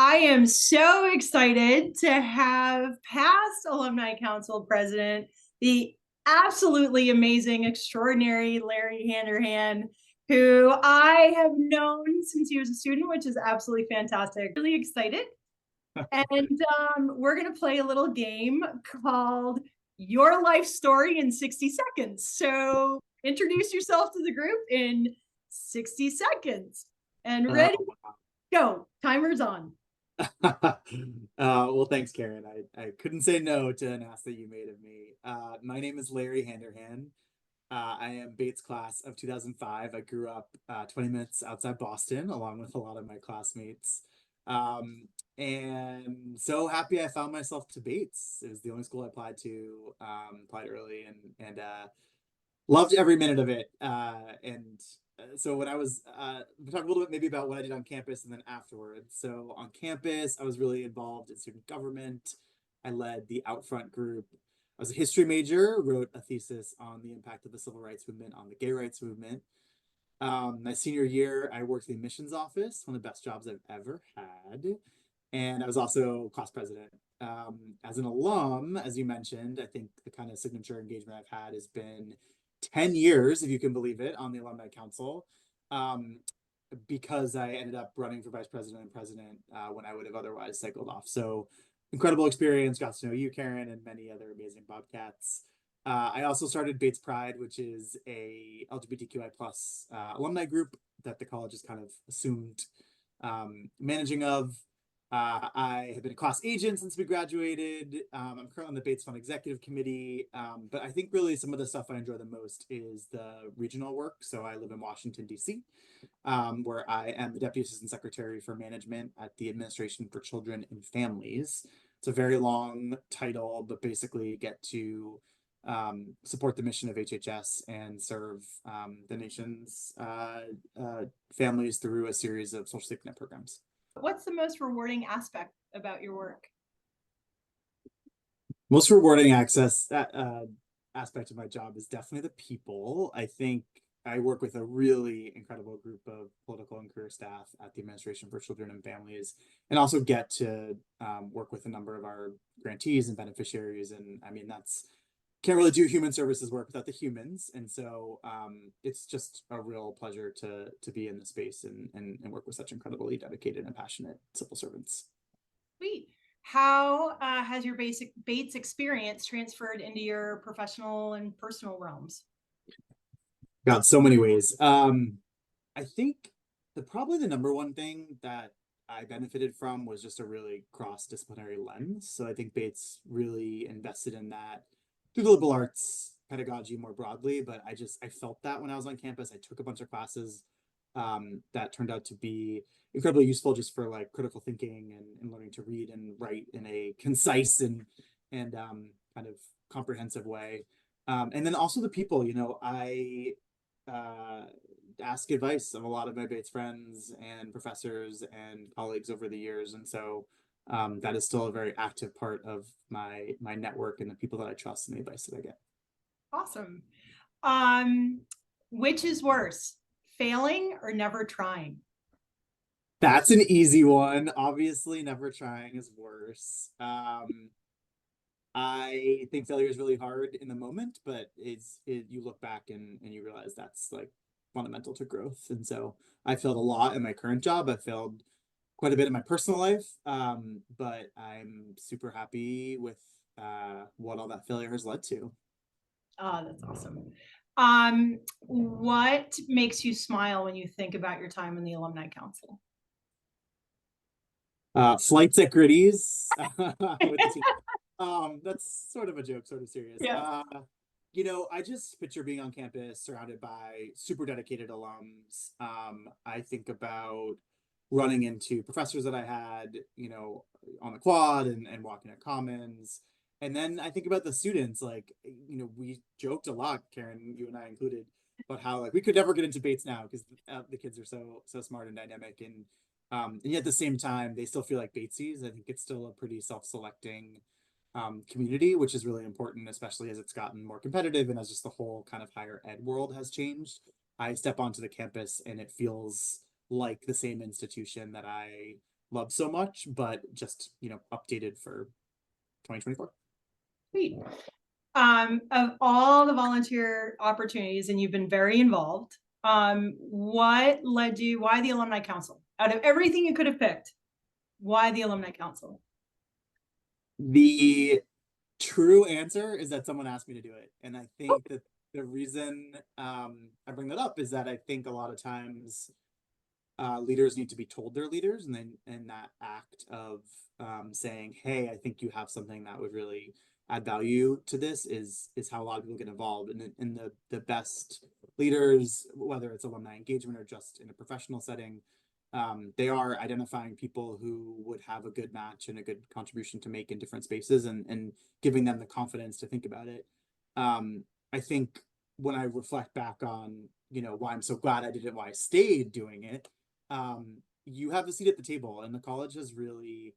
I am so excited to have past Alumni Council President, the absolutely amazing, extraordinary Larry Handerhan, who I have known since he was a student, which is absolutely fantastic. Really excited. And we're going to play a little game called Your Life Story in 60 Seconds. So introduce yourself to the group in 60 seconds. And ready, go. Timer's on. Well, thanks, Karen. I couldn't say no to an ask that you made of me. My name is Larry Handerhan. I am Bates class of 2005. I grew up 20 minutes outside Boston, along with a lot of my classmates. And so happy I found myself to Bates. It was the only school I applied to, applied early, and loved every minute of it. So when I was, we'll talk a little bit maybe about what I did on campus and then afterwards. So on campus, I was really involved in student government. I led the Outfront group. I was a history major, wrote a thesis on the impact of the civil rights movement on the gay rights movement. My senior year, I worked in the admissions office, one of the best jobs I've ever had. And I was also class president. As an alum, as you mentioned, I think the kind of signature engagement I've had has been 10 years, if you can believe it, on the Alumni Council, because I ended up running for vice president and president when I would have otherwise cycled off. So incredible experience, got to know you, Karen, and many other amazing Bobcats. I also started Bates Pride, which is a LGBTQI plus alumni group that the college has kind of assumed managing of. I have been a class agent since we graduated. I'm currently on the Bates Fund Executive Committee, but I think really some of the stuff I enjoy the most is the regional work. So I live in Washington, D.C., where I am the Deputy Assistant Secretary for Management at the Administration for Children and Families. It's a very long title, but basically get to support the mission of HHS and serve the nation's families through a series of social safety net programs. What's the most rewarding aspect about your work? Most rewarding aspect of my job is definitely the people. I think I work with a really incredible group of political and career staff at the Administration for Children and Families, and also get to work with a number of our grantees and beneficiaries. And I mean, can't really do human services work without the humans. And so it's just a real pleasure to be in the space and work with such incredibly dedicated and passionate civil servants. Sweet. How has your Bates experience transferred into your professional and personal realms? Got so many ways. I think probably the number one thing that I benefited from was just a really cross-disciplinary lens. So I think Bates really invested in that through the liberal arts pedagogy more broadly, but I felt that when I was on campus. I took a bunch of classes that turned out to be incredibly useful just for like critical thinking and learning to read and write in a concise and kind of comprehensive way. And then also the people, I ask advice of a lot of my Bates friends and professors and colleagues over the years. And so that is still a very active part of my network and the people that I trust and the advice that I get. Awesome. Which is worse, failing or never trying? That's an easy one. Obviously, never trying is worse. I think failure is really hard in the moment, but you look back and you realize that's like fundamental to growth. And so I failed a lot in my current job. I failed quite a bit in my personal life, but I'm super happy with what all that failure has led to. Oh, that's awesome. What makes you smile when you think about your time in the Alumni Council? Flights at Gritty's with the team. That's sort of a joke, sort of serious. Yeah. I just picture being on campus surrounded by super dedicated alums. I think about running into professors that I had, on the quad and walking at Commons. And then I think about the students, like, we joked a lot, Karen, you and I included, about how like we could never get into Bates now because the kids are so smart and dynamic. And yet at the same time, they still feel like Batesies. I think it's still a pretty self-selecting community, which is really important, especially as it's gotten more competitive and as just the whole kind of higher ed world has changed. I step onto the campus and it feels like the same institution that I love so much, but just, updated for 2024. Sweet. Of all the volunteer opportunities, and you've been very involved, what led you, why the Alumni Council? Out of everything you could have picked, why the Alumni Council? The true answer is that someone asked me to do it. And I think that the reason I bring that up is that I think a lot of times leaders need to be told they're leaders, and then that act of saying, hey, I think you have something that would really add value to this is how a lot of people get involved. And the best leaders, whether it's alumni engagement or just in a professional setting, they are identifying people who would have a good match and a good contribution to make in different spaces, and giving them the confidence to think about it. I think when I reflect back on, why I'm so glad I did it, why I stayed doing it, you have a seat at the table, and the college has really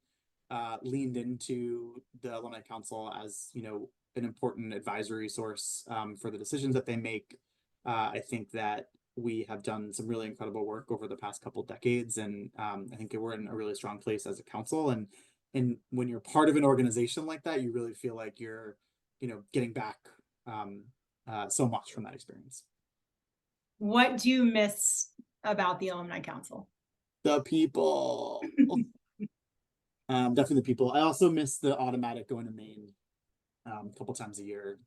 leaned into the Alumni Council as, an important advisory source for the decisions that they make. I think that we have done some really incredible work over the past couple decades, and I think we're in a really strong place as a council. And when you're part of an organization like that, you really feel like you're, getting back so much from that experience. What do you miss about the Alumni Council? The people. Definitely the people. I also miss the automatic going to Maine a couple times a year.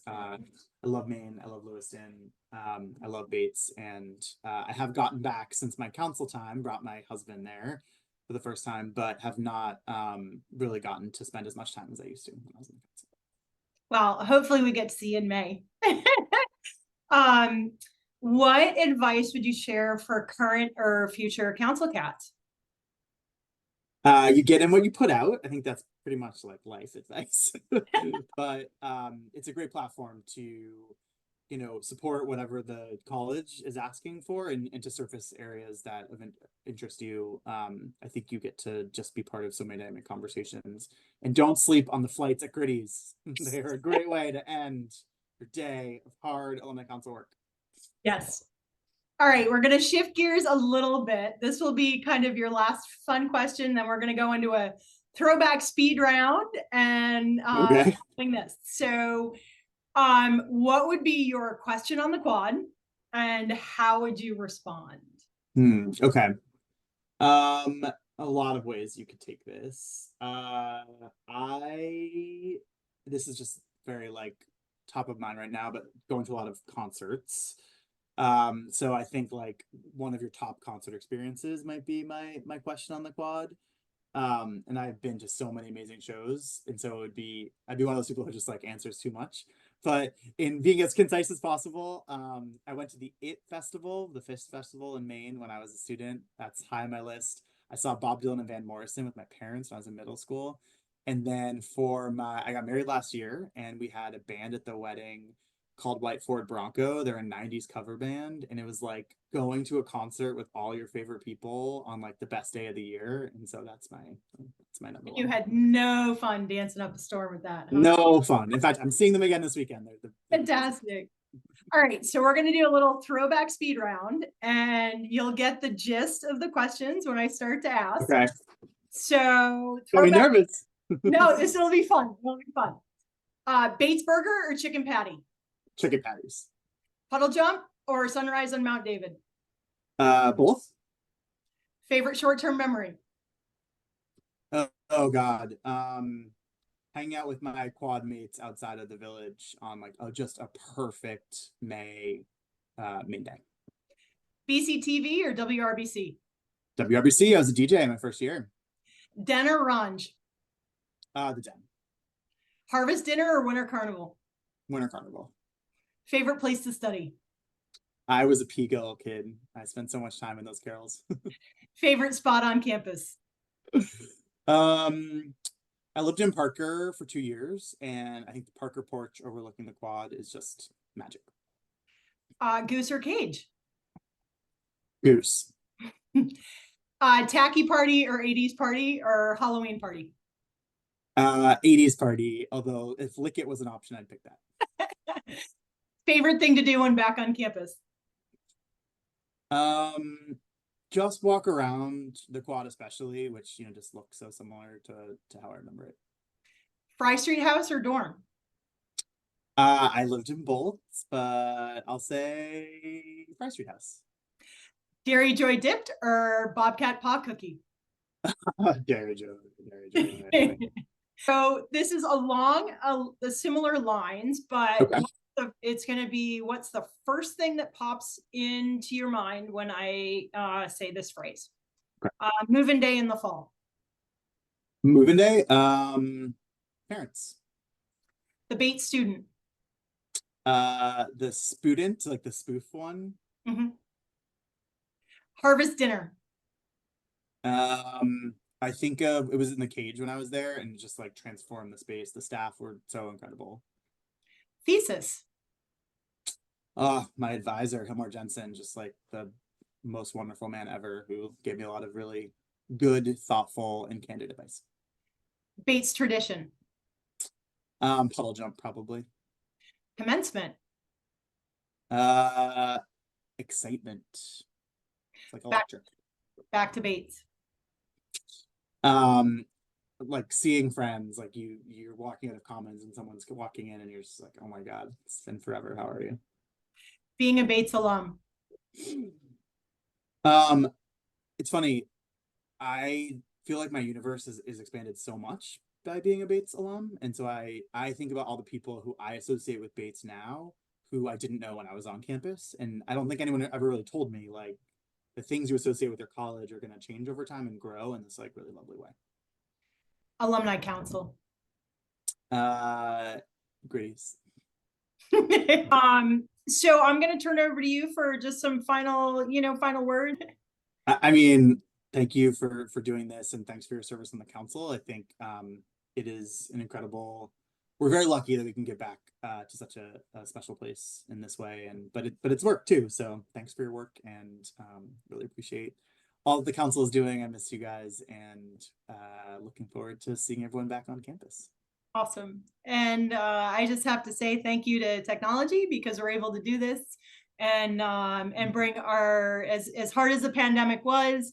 I love Maine. I love Lewiston. I love Bates, and I have gotten back since my council time. Brought my husband there for the first time, but have not really gotten to spend as much time as I used to when I was in the council. Well, hopefully we get to see you in May. What advice would you share for current or future council cats? You get in what you put out. I think that's pretty much like life advice. But it's a great platform to, support whatever the college is asking for, and to surface areas that of interest you. I think you get to just be part of so many dynamic conversations. And don't sleep on the flights at Gritty's. They are a great way to end your day of hard alumni council work. Yes. All right, we're going to shift gears a little bit. This will be kind of your last fun question. Then we're going to go into a throwback speed round and Okay. doing this. So, what would be your question on the quad, and how would you respond? Okay. A lot of ways you could take this. This is just very like top of mind right now, but going to a lot of concerts. So I think like one of your top concert experiences might be my question on the quad. And I've been to so many amazing shows, and so I'd be one of those people who just like answers too much. But in being as concise as possible, I went to the the FIST Festival in Maine when I was a student. That's high on my list. I saw Bob Dylan and Van Morrison with my parents when I was in middle school. And then I got married last year, and we had a band at the wedding called White Ford Bronco. They're a 90s cover band, and it was like going to a concert with all your favorite people on like the best day of the year. And so that's my number one. You had no fun dancing up a storm with that, huh? No fun. In fact, I'm seeing them again this weekend. They're fantastic. All right, so we're going to do a little throwback speed round, and you'll get the gist of the questions when I start to ask. Okay. So Got me nervous. No, this will be fun. It'll be fun. Bates Burger or chicken patty? Chicken patties. Puddle jump or sunrise on Mount David? Both. Favorite short-term memory? Oh God. Hanging out with my quad mates outside of the village on like just a perfect Maine day. BCTV or WRBC? WRBC. I was a DJ in my first year. Den or Range? The Den. Harvest dinner or winter carnival? Winter carnival. Favorite place to study? I was a P-Gill kid. I spent so much time in those carols. Favorite spot on campus? I lived in Parker for 2 years, and I think the Parker porch overlooking the quad is just magic. Goose or cage? Goose. Tacky party or 80s party or Halloween party? 80s party, although if Lick It was an option, I'd pick that. Favorite thing to do when back on campus? just walk around the quad, especially, which just looks so similar to how I remember it. Fry Street house or dorm? I lived in both, but I'll say Fry Street House. Dairy Joy dipped or Bobcat paw cookie? Dairy Joe, Dairy Joe. So this is along the similar lines, but Okay. it's going to be, what's the first thing that pops into your mind when I say this phrase? Okay. Moving day in the fall. Moving day. Parents. The Bates student. The student, like the spoof one. Mm-hmm. Harvest dinner. I think it was in the cage when I was there, and just like transformed the space. The staff were so incredible. Thesis. Oh, my advisor, Hilmar Jensen, just like the most wonderful man ever, who gave me a lot of really good, thoughtful, and candid advice. Bates tradition. Puddle jump, probably. Commencement. Excitement. It's like electric. Back to Bates. Like seeing friends, like you're walking out of Commons and someone's walking in and you're just like, oh my God, it's been forever. How are you? Being a Bates alum. It's funny. I feel like my universe is expanded so much by being a Bates alum. And so I think about all the people who I associate with Bates now, who I didn't know when I was on campus. And I don't think anyone ever really told me like the things you associate with your college are going to change over time and grow in this like really lovely way. Alumni Council. Gritties. So I'm going to turn it over to you for just some final word. I mean, thank you for doing this, and thanks for your service on the council. I think it is an incredible. We're very lucky that we can get back to such a special place in this way, but it's work too. So thanks for your work, and really appreciate all that the council is doing. I miss you guys, and looking forward to seeing everyone back on campus. Awesome. And I just have to say thank you to technology, because we're able to do this and bring our, as hard as the pandemic was,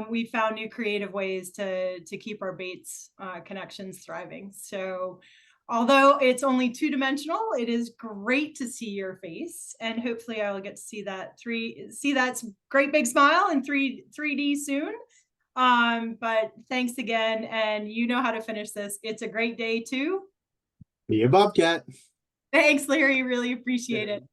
we found new creative ways to keep our Bates connections thriving. So although it's only two-dimensional, it is great to see your face, and hopefully I will get to see that great big smile in 3D soon. But thanks again, and you know how to finish this. It's a great day too. Be a Bobcat. Thanks, Larry. Really appreciate it.